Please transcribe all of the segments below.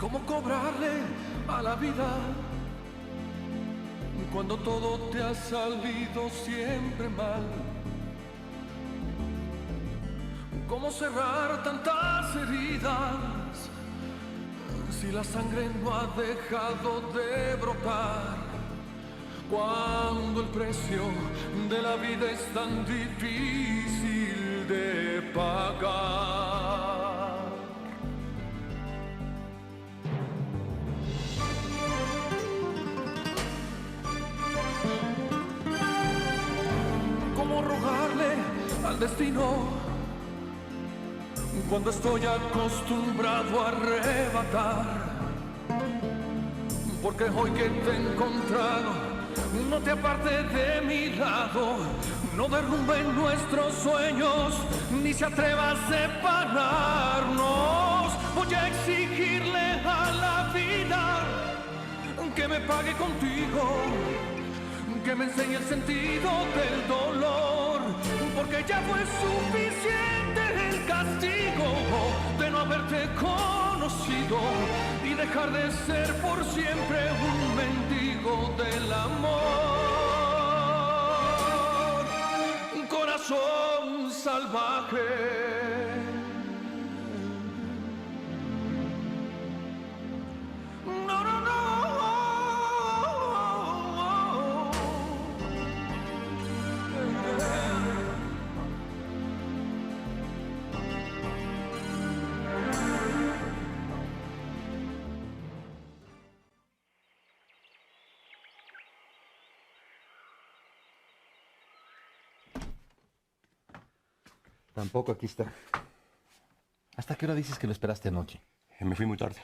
¿Cómo cobrarle a la vida cuando todo te ha salido siempre mal? ¿Cómo cerrar tantas heridas si la sangre no ha dejado de brotar? Cuando el precio de la vida es tan difícil de pagar. ¿Cómo rogarle al destino cuando estoy acostumbrado a arrebatar? Porque hoy que te he encontrado, no te apartes de mi lado, no derrumben nuestros sueños, ni se atreva a separarnos. Voy a exigirle a la vida que me pague contigo, que me enseñe el sentido del dolor, porque ya fue suficiente el castigo de no haberte conocido y dejar de ser por siempre un mendigo del amor. Un corazón salvaje. No, no, no. Tampoco aquí está. ¿Hasta qué hora dices que lo esperaste anoche? Me fui muy tarde.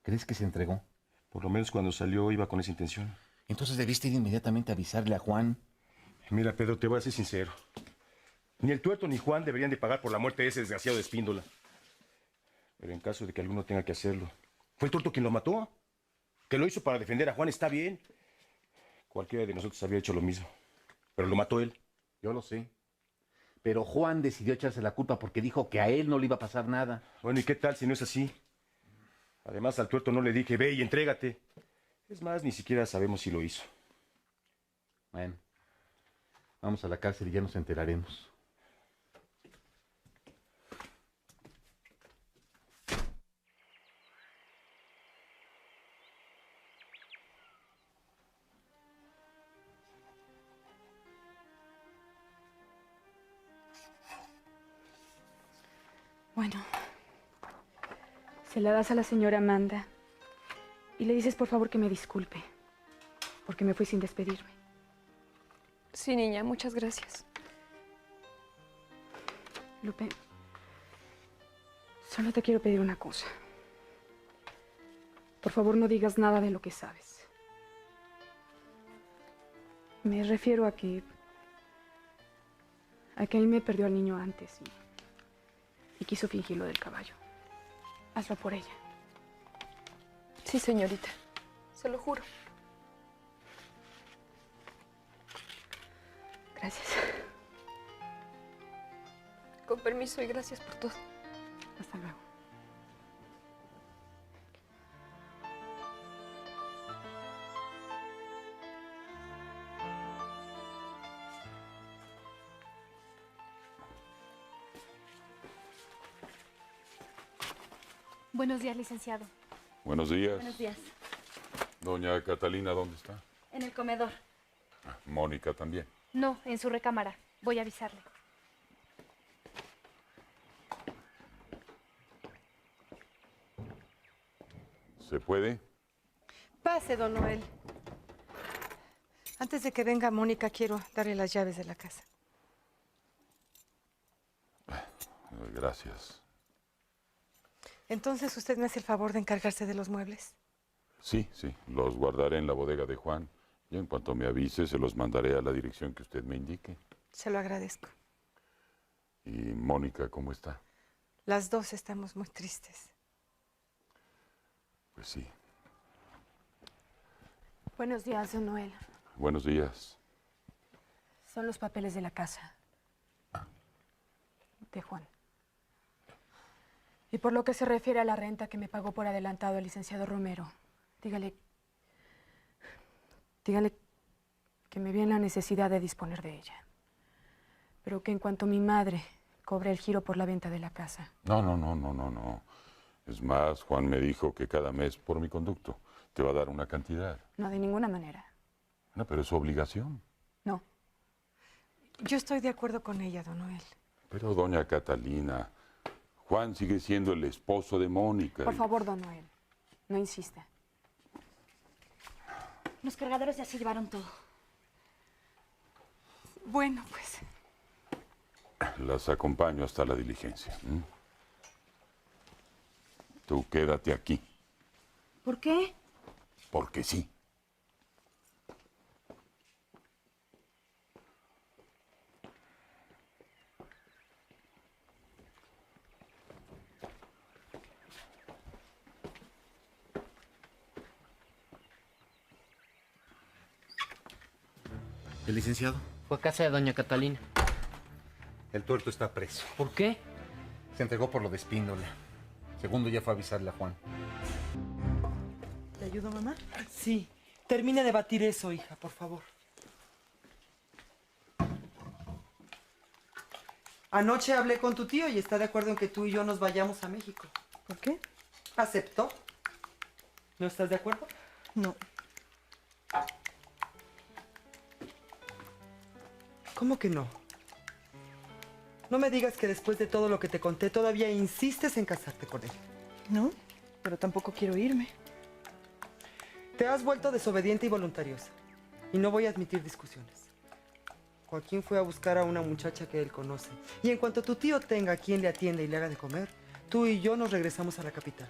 ¿Crees que se entregó? Por lo menos cuando salió iba con esa intención. Entonces debiste ir inmediatamente a avisarle a Juan. Mira, Pedro, te voy a ser sincero. Ni el Tuerto ni Juan deberían de pagar por la muerte de ese desgraciado de Espíndola. Pero en caso de que alguno tenga que hacerlo, fue el Tuerto quien lo mató. Que lo hizo para defender a Juan está bien. Cualquiera de nosotros habría hecho lo mismo. Pero lo mató él. Yo lo sé. Pero Juan decidió echarse la culpa porque dijo que a él no le iba a pasar nada. Bueno, ¿y qué tal si no es así? Además, al Tuerto no le dije, ve y entrégate. Es más, ni siquiera sabemos si lo hizo. Bueno, vamos a la cárcel y ya nos enteraremos. Bueno, se la das a la señora Amanda y le dices por favor que me disculpe, porque me fui sin despedirme. Sí, niña, muchas gracias. Lupe, solo te quiero pedir una cosa. Por favor, no digas nada de lo que sabes. Me refiero a que él me perdió al niño antes y quiso fingir lo del caballo. Hazlo por ella. Sí, señorita. Se lo juro. Gracias. Con permiso y gracias por todo. Hasta luego. Buenos días, licenciado. Buenos días. Buenos días. Doña Catalina, ¿dónde está? En el comedor. Mónica también. No, en su recámara. Voy a avisarle. ¿Se puede? Pase, don Noel. Antes de que venga Mónica, quiero darle las llaves de la casa. Gracias. Entonces, ¿usted me hace el favor de encargarse de los muebles? Sí, sí, los guardaré en la bodega de Juan. Y en cuanto me avise, se los mandaré a la dirección que usted me indique. Se lo agradezco. ¿Y Mónica cómo está? Las dos estamos muy tristes. Pues sí. Buenos días, don Noel. Buenos días. Son los papeles de la casa. De Juan. Y por lo que se refiere a la renta que me pagó por adelantado el licenciado Romero, dígale que me vi en la necesidad de disponer de ella. Pero que en cuanto mi madre cobre el giro por la venta de la casa. No. Es más, Juan me dijo que cada mes por mi conducto te va a dar una cantidad. No, de ninguna manera. No, pero es su obligación. No. Yo estoy de acuerdo con ella, don Noel. Pero doña Catalina, Juan sigue siendo el esposo de Mónica. Por favor, don Noel, no insista. Los cargadores ya se llevaron todo. Bueno, pues. Las acompaño hasta la diligencia. Tú quédate aquí. ¿Por qué? Porque sí. ¿El licenciado? Fue a casa de doña Catalina. El tuerto está preso. ¿Por qué? Se entregó por lo de Espíndola. Segundo ya fue a avisarle a Juan. ¿Te ayudo, mamá? Sí. Termina de batir eso, hija, por favor. Anoche hablé con tu tío y está de acuerdo en que tú y yo nos vayamos a México. ¿Por qué? ¿Aceptó? ¿No estás de acuerdo? No. ¿Cómo que no? No me digas que después de todo lo que te conté todavía insistes en casarte con él. No, pero tampoco quiero irme. Te has vuelto desobediente y voluntariosa. Y no voy a admitir discusiones. Joaquín fue a buscar a una muchacha que él conoce. Y en cuanto tu tío tenga quien le atienda y le haga de comer, tú y yo nos regresamos a la capital.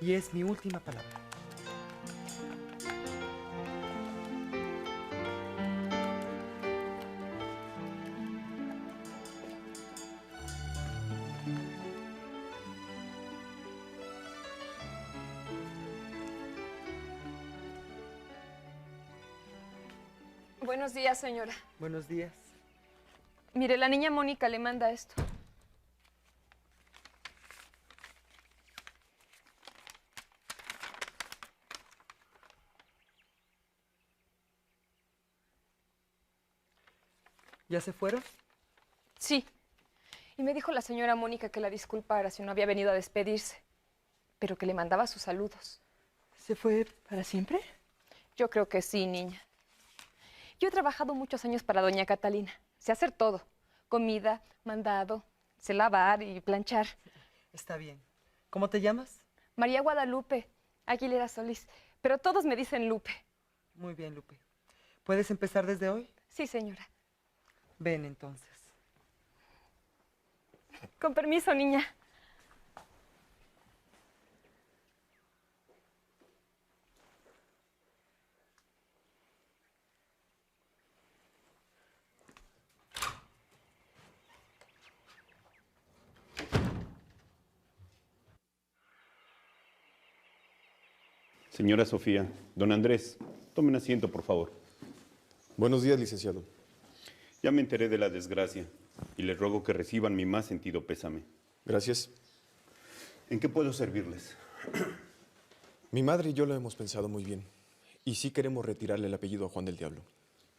Y es mi última palabra. Buenos días, señora. Buenos días. Mire, la niña Mónica le manda esto. ¿Ya se fueron? Sí. Y me dijo la señora Mónica que la disculpara si no había venido a despedirse, pero que le mandaba sus saludos. ¿Se fue para siempre? Yo creo que sí, niña. Yo he trabajado muchos años para doña Catalina. Sé hacer todo. Comida, mandado, sé lavar y planchar. Está bien. ¿Cómo te llamas? María Guadalupe, Aguilera Solís. Pero todos me dicen Lupe. Muy bien, Lupe. ¿Puedes empezar desde hoy? Sí, señora. Ven, entonces. Con permiso, niña. Señora Sofía, don Andrés, tomen asiento, por favor. Buenos días, licenciado. Ya me enteré de la desgracia y les ruego que reciban mi más sentido pésame. Gracias. ¿En qué puedo servirles? Mi madre y yo lo hemos pensado muy bien. Y sí queremos retirarle el apellido a Juan del Diablo.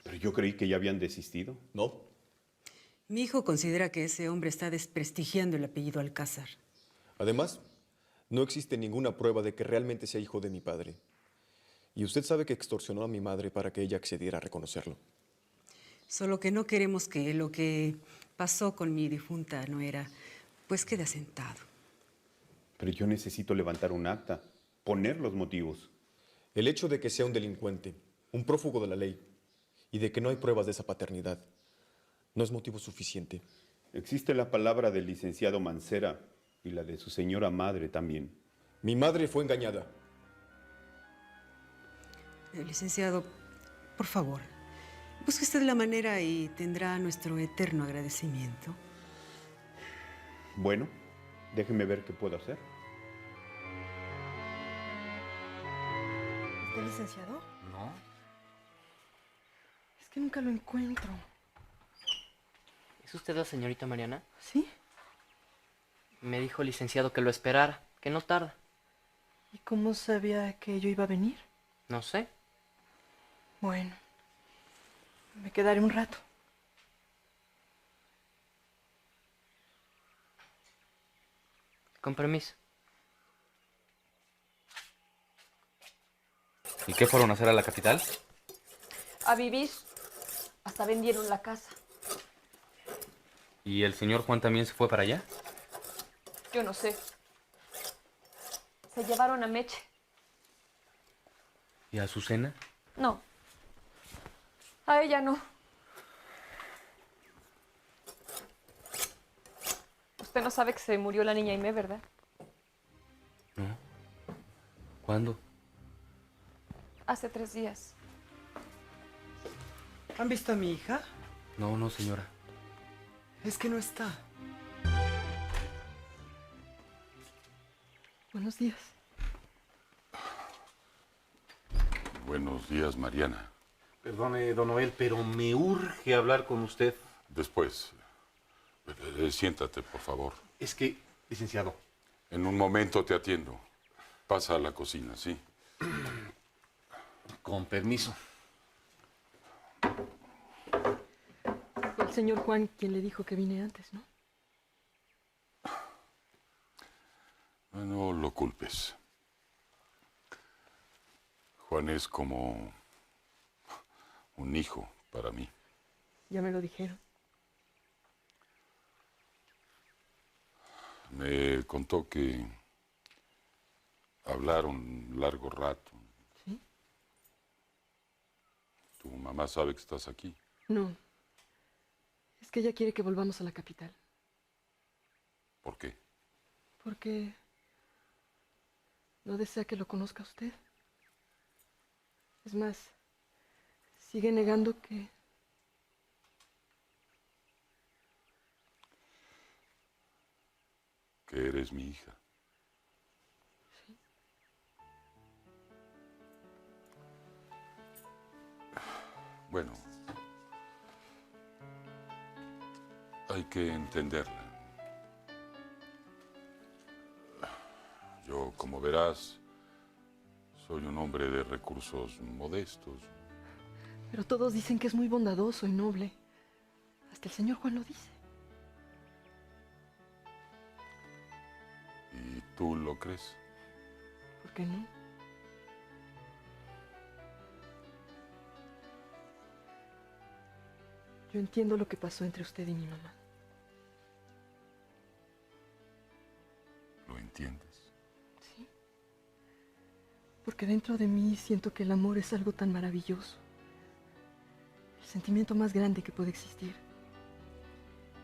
Pero yo creí que ya habían desistido. No. Mi hijo considera que ese hombre está desprestigiando el apellido Alcázar. Además, no existe ninguna prueba de que realmente sea hijo de mi padre. Y usted sabe que extorsionó a mi madre para que ella accediera a reconocerlo. Solo que no queremos que lo que pasó con mi difunta nuera, pues quede asentado. Pero yo necesito levantar un acta, poner los motivos. El hecho de que sea un delincuente, un prófugo de la ley, y de que no hay pruebas de esa paternidad, no es motivo suficiente. Existe la palabra del licenciado Mancera y la de su señora madre también. Mi madre fue engañada. Licenciado, por favor, busque usted la manera y tendrá nuestro eterno agradecimiento. Bueno, déjeme ver qué puedo hacer. ¿Está el licenciado? No. Es que nunca lo encuentro. ¿Es usted la señorita Mariana? ¿Sí? Me dijo el licenciado que lo esperara, que no tarda. ¿Y cómo sabía que yo iba a venir? No sé. Bueno, me quedaré un rato. Con permiso. ¿Y qué fueron a hacer a la capital? A vivir. Hasta vendieron la casa. ¿Y el señor Juan también se fue para allá? Yo no sé. Se llevaron a Meche. ¿Y a Azucena? No. A ella no. Usted no sabe que se murió la niña Aimé, ¿verdad? No. ¿Cuándo? Hace 3 días. ¿Han visto a mi hija? No, no, señora. Es que no está. Buenos días. Buenos días, Mariana. Perdone, don Noel, pero me urge hablar con usted. Después. Siéntate, por favor. Es que, licenciado. En un momento te atiendo. Pasa a la cocina, ¿sí? Con permiso. Fue el señor Juan quien le dijo que vine antes, ¿no? No lo culpes. Juan es como un hijo para mí. Ya me lo dijeron. Me contó que hablaron un largo rato. ¿Sí? ¿Tu mamá sabe que estás aquí? No. Es que ella quiere que volvamos a la capital. ¿Por qué? Porque no desea que lo conozca usted. Es más, sigue negando que... Que eres mi hija. Sí. Bueno, hay que entenderla. Yo, como verás, soy un hombre de recursos modestos. Pero todos dicen que es muy bondadoso y noble. Hasta el señor Juan lo dice. ¿Y tú lo crees? ¿Por qué no? Yo entiendo lo que pasó entre usted y mi mamá. ¿Lo entiendes? Sí. Porque dentro de mí siento que el amor es algo tan maravilloso. El sentimiento más grande que puede existir.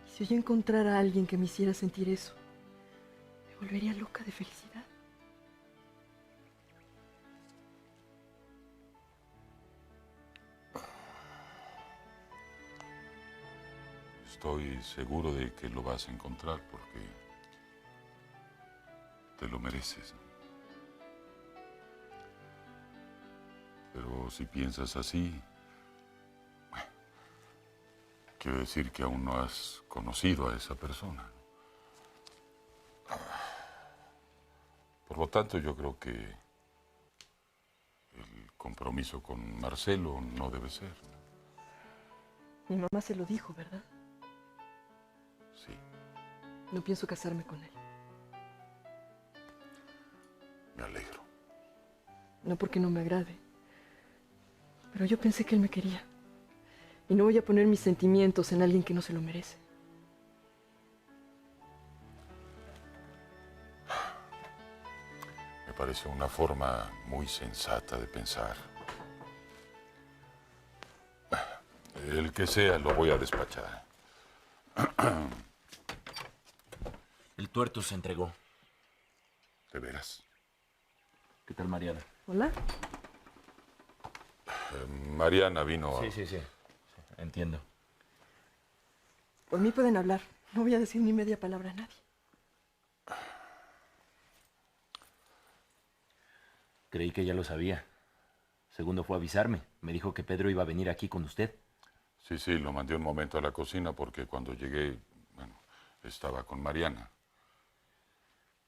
Y si yo encontrara a alguien que me hiciera sentir eso, me volvería loca de felicidad. Estoy seguro de que lo vas a encontrar porque te lo mereces. Pero si piensas así, bueno, quiero decir que aún no has conocido a esa persona. Por lo tanto, yo creo que el compromiso con Marcelo no debe ser. Mi mamá se lo dijo, ¿verdad? Sí. No pienso casarme con él. Me alegro. No porque no me agrade. Pero yo pensé que él me quería. Y no voy a poner mis sentimientos en alguien que no se lo merece. Me parece una forma muy sensata de pensar. El que sea, lo voy a despachar. El tuerto se entregó. ¿De veras? ¿Qué tal, Mariana? ¿Hola? Mariana vino a... Sí. Entiendo. Por mí pueden hablar. No voy a decir ni media palabra a nadie. Creí que ya lo sabía. Segundo fue a avisarme. Me dijo que Pedro iba a venir aquí con usted. Sí, lo mandé un momento a la cocina porque cuando llegué, bueno, estaba con Mariana.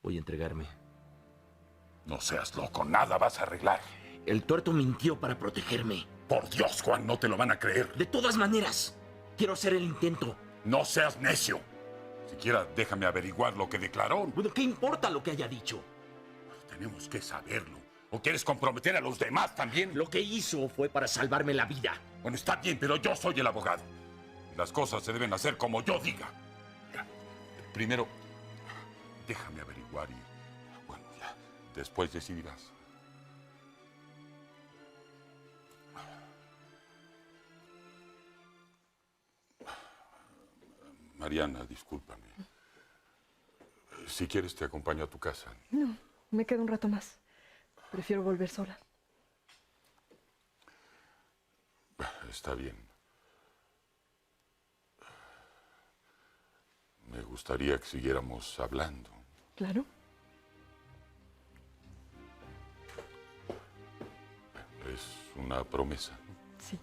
Voy a entregarme. No seas loco, nada vas a arreglar. El tuerto mintió para protegerme. Por Dios, Juan, no te lo van a creer. De todas maneras, quiero hacer el intento. No seas necio. Siquiera déjame averiguar lo que declaró. Bueno, ¿qué importa lo que haya dicho? Tenemos que saberlo. ¿O quieres comprometer a los demás también? Lo que hizo fue para salvarme la vida. Bueno, está bien, pero yo soy el abogado. Y las cosas se deben hacer como yo diga. Mira, primero, déjame averiguar y... Bueno, ya, después decidirás. Mariana, discúlpame. Si quieres, te acompaño a tu casa. No, me quedo un rato más. Prefiero volver sola. Está bien. Me gustaría que siguiéramos hablando. Claro. Es una promesa. Sí.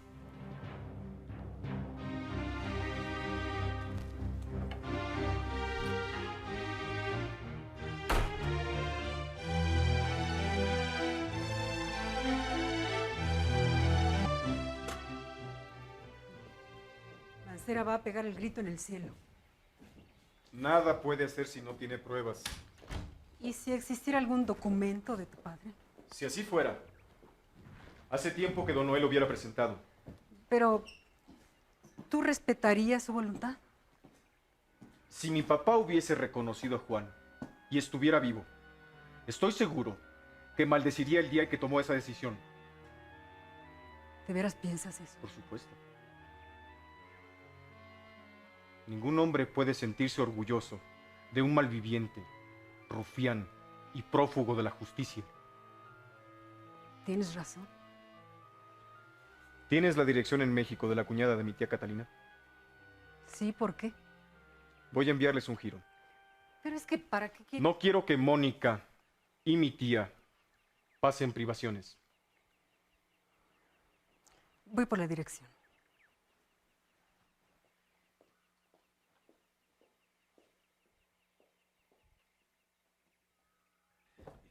Mancera va a pegar el grito en el cielo. Nada puede hacer si no tiene pruebas. ¿Y si existiera algún documento de tu padre? Si así fuera, hace tiempo que don Noel lo hubiera presentado. Pero, ¿tú respetarías su voluntad? Si mi papá hubiese reconocido a Juan y estuviera vivo, estoy seguro que maldeciría el día en que tomó esa decisión. ¿De veras piensas eso? Por supuesto. Ningún hombre puede sentirse orgulloso de un malviviente, rufián y prófugo de la justicia. Tienes razón. ¿Tienes la dirección en México de la cuñada de mi tía Catalina? Sí, ¿por qué? Voy a enviarles un giro. Pero es que, ¿para qué quieres? No quiero que Mónica y mi tía pasen privaciones. Voy por la dirección.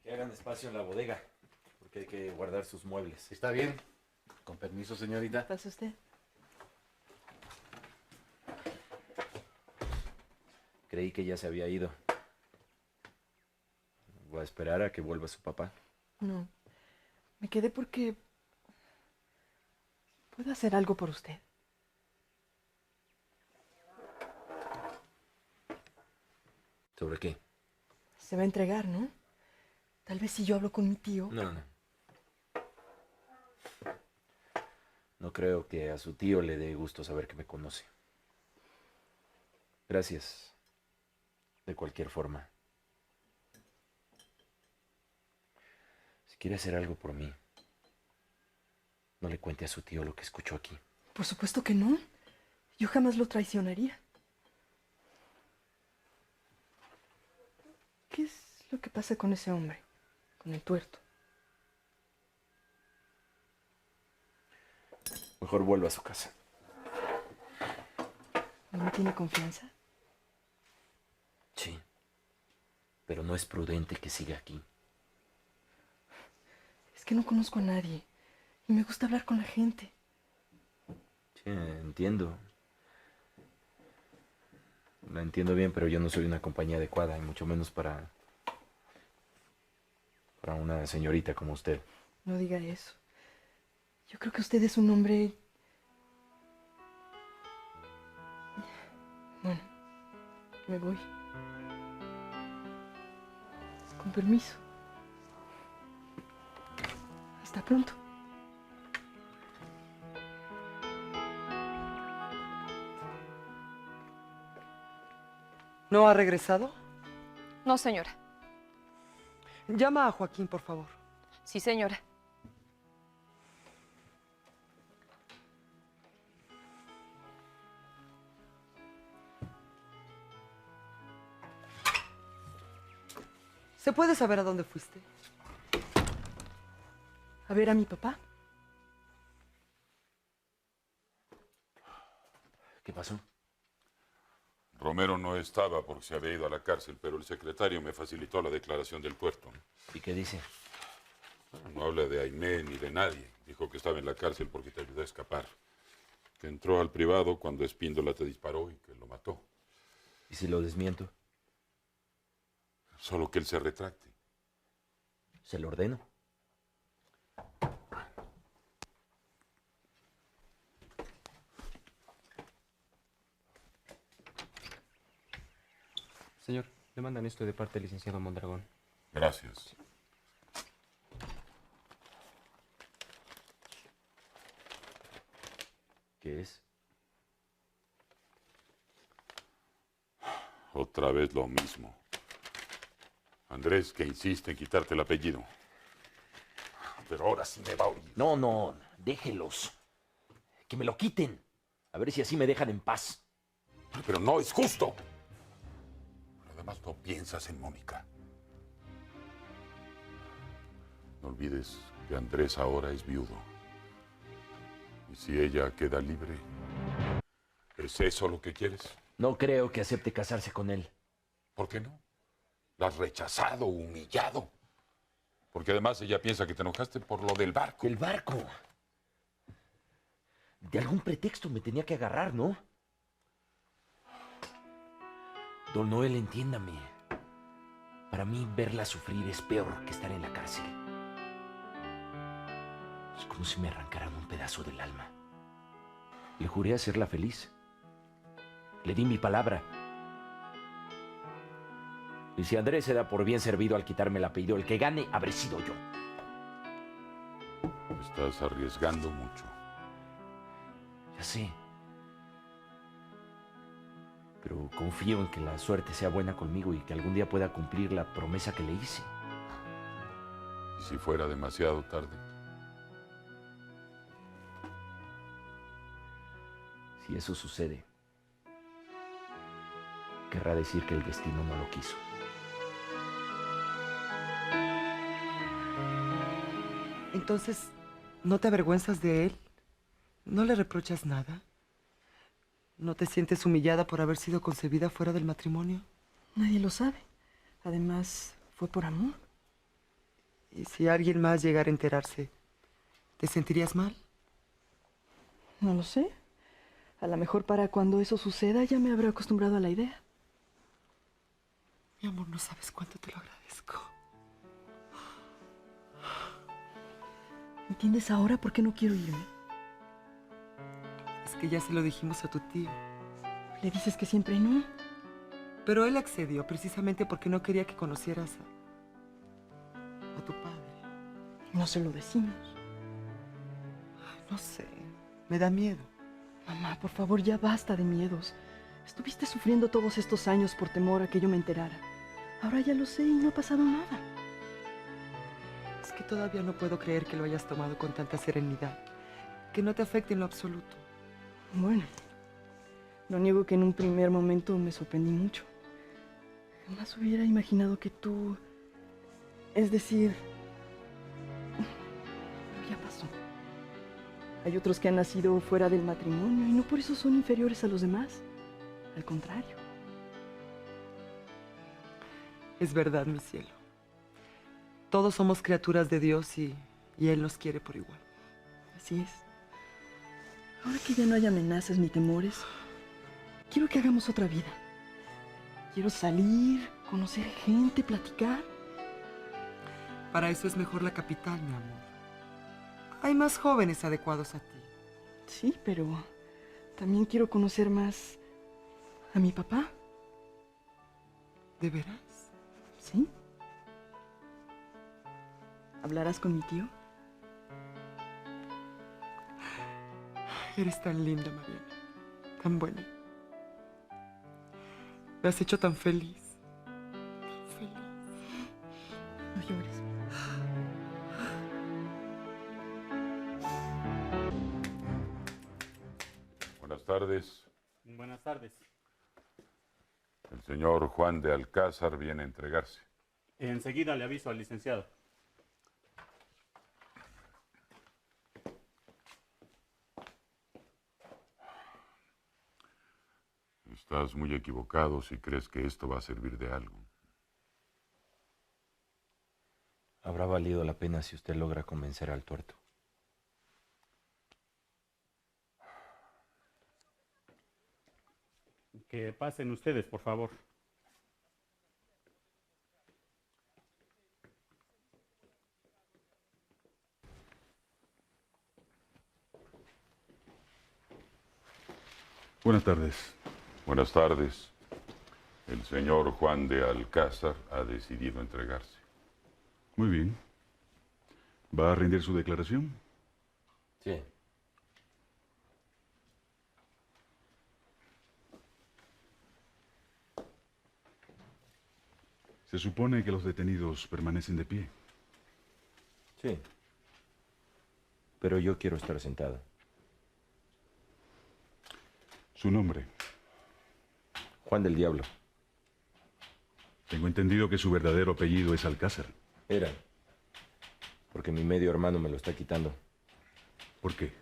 Que hagan espacio en la bodega, porque hay que guardar sus muebles. Está bien. Con permiso, señorita. ¿Pasa usted? Creí que ya se había ido. Voy a esperar a que vuelva su papá. No. Me quedé porque... ¿Puedo hacer algo por usted? ¿Sobre qué? Se va a entregar, ¿no? Tal vez si yo hablo con mi tío... No. No creo que a su tío le dé gusto saber que me conoce. Gracias. De cualquier forma. Si quiere hacer algo por mí, no le cuente a su tío lo que escuchó aquí. Por supuesto que no. Yo jamás lo traicionaría. ¿Qué es lo que pasa con ese hombre? Con el tuerto. Mejor vuelva a su casa. ¿No me tiene confianza? Sí. Pero no es prudente que siga aquí. Es que no conozco a nadie. Y me gusta hablar con la gente. Sí, entiendo. La entiendo bien, pero yo no soy una compañía adecuada, y mucho menos para una señorita como usted. No diga eso. Yo creo que usted es un hombre... Bueno, me voy. Con permiso. Hasta pronto. ¿No ha regresado? No, señora. Llama a Joaquín, por favor. Sí, señora. ¿Se puede saber a dónde fuiste? A ver a mi papá. ¿Qué pasó? Romero no estaba porque se había ido a la cárcel, pero el secretario me facilitó la declaración del tuerto. ¿Y qué dice? No habla de Aimé ni de nadie. Dijo que estaba en la cárcel porque te ayudó a escapar. Que entró al privado cuando Espíndola te disparó y que lo mató. ¿Y si lo desmiento? Solo que él se retracte. ¿Se lo ordeno? Señor, le mandan esto de parte del licenciado Mondragón. Gracias. ¿Qué es? Otra vez lo mismo. Andrés, que insiste en quitarte el apellido. Pero ahora sí me va a oír. No, no, déjelos. Que me lo quiten. A ver si así me dejan en paz. Pero no es justo. Pero además no piensas en Mónica. No olvides que Andrés ahora es viudo. Y si ella queda libre, ¿es eso lo que quieres? No creo que acepte casarse con él. ¿Por qué no? La has rechazado, humillado. Porque además ella piensa que te enojaste por lo del barco. ¿El barco? De algún pretexto me tenía que agarrar, ¿no? Don Noel, entiéndame. Para mí verla sufrir es peor que estar en la cárcel. Es como si me arrancaran un pedazo del alma. Le juré hacerla feliz. Le di mi palabra. Y si Andrés se da por bien servido al quitarme el apellido, el que gane habré sido yo. Estás arriesgando mucho. Ya sé. Pero confío en que la suerte sea buena conmigo y que algún día pueda cumplir la promesa que le hice. ¿Y si fuera demasiado tarde? Si eso sucede, querrá decir que el destino no lo quiso. Entonces, ¿no te avergüenzas de él? ¿No le reprochas nada? ¿No te sientes humillada por haber sido concebida fuera del matrimonio? Nadie lo sabe. Además, fue por amor. ¿Y si alguien más llegara a enterarse, te sentirías mal? No lo sé. A lo mejor para cuando eso suceda ya me habré acostumbrado a la idea. Mi amor, no sabes cuánto te lo agradezco. ¿Entiendes ahora por qué no quiero irme? Es que ya se lo dijimos a tu tío. Le dices que siempre no. Pero él accedió precisamente porque no quería que conocieras a tu padre. No se lo decimos. Ay, no sé, me da miedo. Mamá, por favor, ya basta de miedos. Estuviste sufriendo todos estos años por temor a que yo me enterara. Ahora ya lo sé y no ha pasado nada. Es que todavía no puedo creer que lo hayas tomado con tanta serenidad. Que no te afecte en lo absoluto. Bueno, no niego que en un primer momento me sorprendí mucho. Jamás hubiera imaginado que tú... Es decir... Pero ya pasó. Hay otros que han nacido fuera del matrimonio y no por eso son inferiores a los demás. Al contrario. Es verdad, mi cielo. Todos somos criaturas de Dios y Él nos quiere por igual. Así es. Ahora que ya no hay amenazas ni temores, quiero que hagamos otra vida. Quiero salir, conocer gente, platicar. Para eso es mejor la capital, mi amor. Hay más jóvenes adecuados a ti. Sí, pero también quiero conocer más a mi papá. ¿De veras? Sí. ¿Hablarás con mi tío? Eres tan linda, Mariana. Tan buena. Me has hecho tan feliz. Tan feliz. No llores. Buenas tardes. Buenas tardes. El señor Juan de Alcázar viene a entregarse. Enseguida le aviso al licenciado. Estás muy equivocado si crees que esto va a servir de algo. Habrá valido la pena si usted logra convencer al tuerto. Que pasen ustedes, por favor. Buenas tardes. Buenas tardes. El señor Juan de Alcázar ha decidido entregarse. Muy bien. ¿Va a rendir su declaración? Sí. Se supone que los detenidos permanecen de pie. Sí. Pero yo quiero estar sentado. ¿Su nombre? Juan del Diablo. Tengo entendido que su verdadero apellido es Alcázar. Era. Porque mi medio hermano me lo está quitando. ¿Por qué?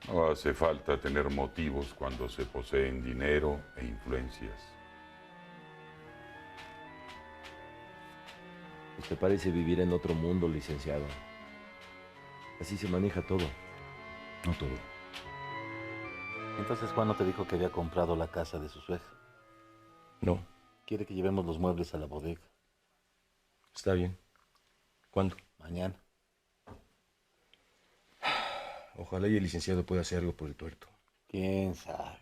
No hace falta tener motivos cuando se poseen dinero e influencias. Usted parece vivir en otro mundo, licenciado. Así se maneja todo. No todo. Entonces Juan no te dijo que había comprado la casa de su suegra. No. Quiere que llevemos los muebles a la bodega. Está bien. ¿Cuándo? Mañana. Ojalá y el licenciado pueda hacer algo por el tuerto. ¿Quién sabe?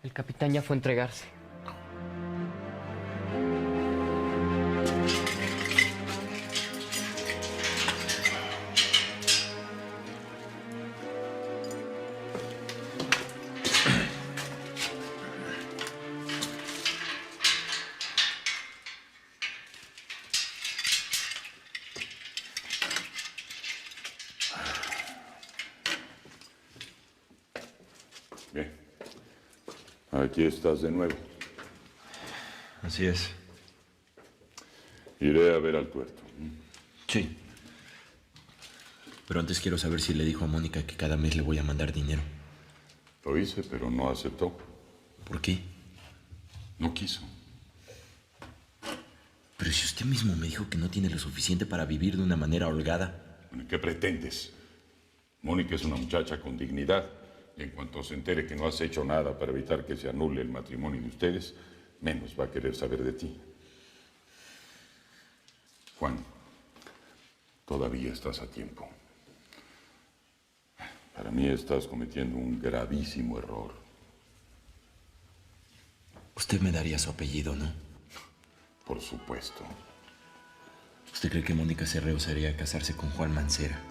El capitán ya fue a entregarse. Bien. Aquí estás de nuevo. Así es. Iré a ver al tuerto. Sí. Pero antes quiero saber si le dijo a Mónica que cada mes le voy a mandar dinero. Lo hice, pero no aceptó. ¿Por qué? No quiso. Pero si usted mismo me dijo que no tiene lo suficiente para vivir de una manera holgada. ¿Qué pretendes? Mónica es una muchacha con dignidad. Y en cuanto se entere que no has hecho nada para evitar que se anule el matrimonio de ustedes, menos va a querer saber de ti. Juan, todavía estás a tiempo. Para mí estás cometiendo un gravísimo error. Usted me daría su apellido, ¿no? Por supuesto. ¿Usted cree que Mónica se rehusaría a casarse con Juan Mancera?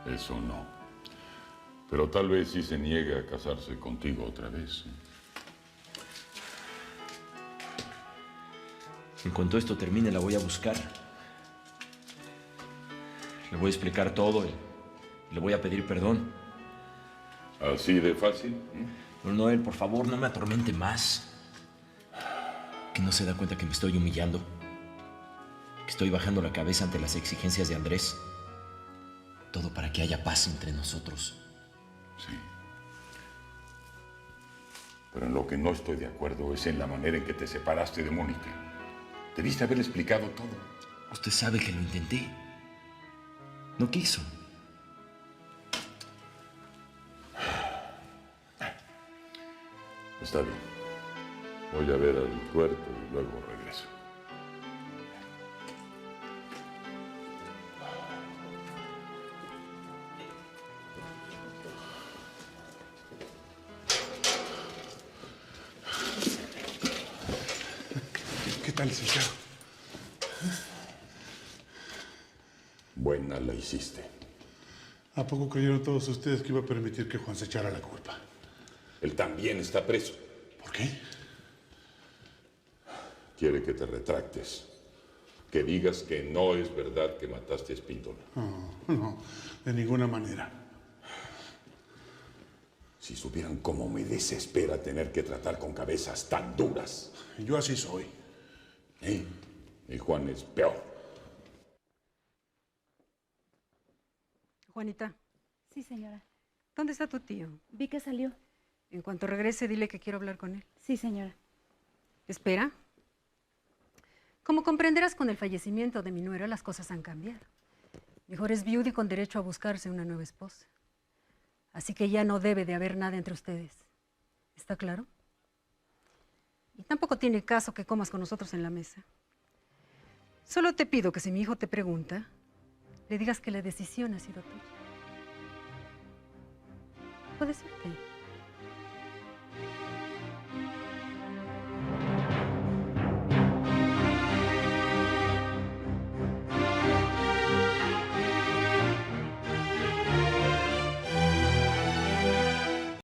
Eso no. Pero tal vez sí se niegue a casarse contigo otra vez. En cuanto esto termine, la voy a buscar. Le voy a explicar todo y le voy a pedir perdón. ¿Así de fácil? Pero Noel, por favor, no me atormente más. ¿Que no se da cuenta que me estoy humillando? ¿Que estoy bajando la cabeza ante las exigencias de Andrés? Todo para que haya paz entre nosotros. Sí. Pero en lo que no estoy de acuerdo es en la manera en que te separaste de Mónica. Debiste haberle explicado todo. Usted sabe que lo intenté. No quiso. Está bien. Voy a ver al tuerto y luego regreso. ¿Qué tal, licenciado? Buena la hiciste. ¿A poco creyeron todos ustedes que iba a permitir que Juan se echara la culpa? Él también está preso. ¿Por qué? Quiere que te retractes. Que digas que no es verdad que mataste a Espíndola. No, no, de ninguna manera. Si supieran cómo me desespera tener que tratar con cabezas tan duras. Yo así soy. Y Juan es peor. Juanita. Sí, señora. ¿Dónde está tu tío? Vi que salió. En cuanto regrese, dile que quiero hablar con él. Sí, señora. Espera. Como comprenderás, con el fallecimiento de mi nuera, las cosas han cambiado. Mejor es viuda y con derecho a buscarse una nueva esposa. Así que ya no debe de haber nada entre ustedes. ¿Está claro? Y tampoco tiene caso que comas con nosotros en la mesa. Solo te pido que si mi hijo te pregunta, le digas que la decisión ha sido tuya. ¿Puede ser?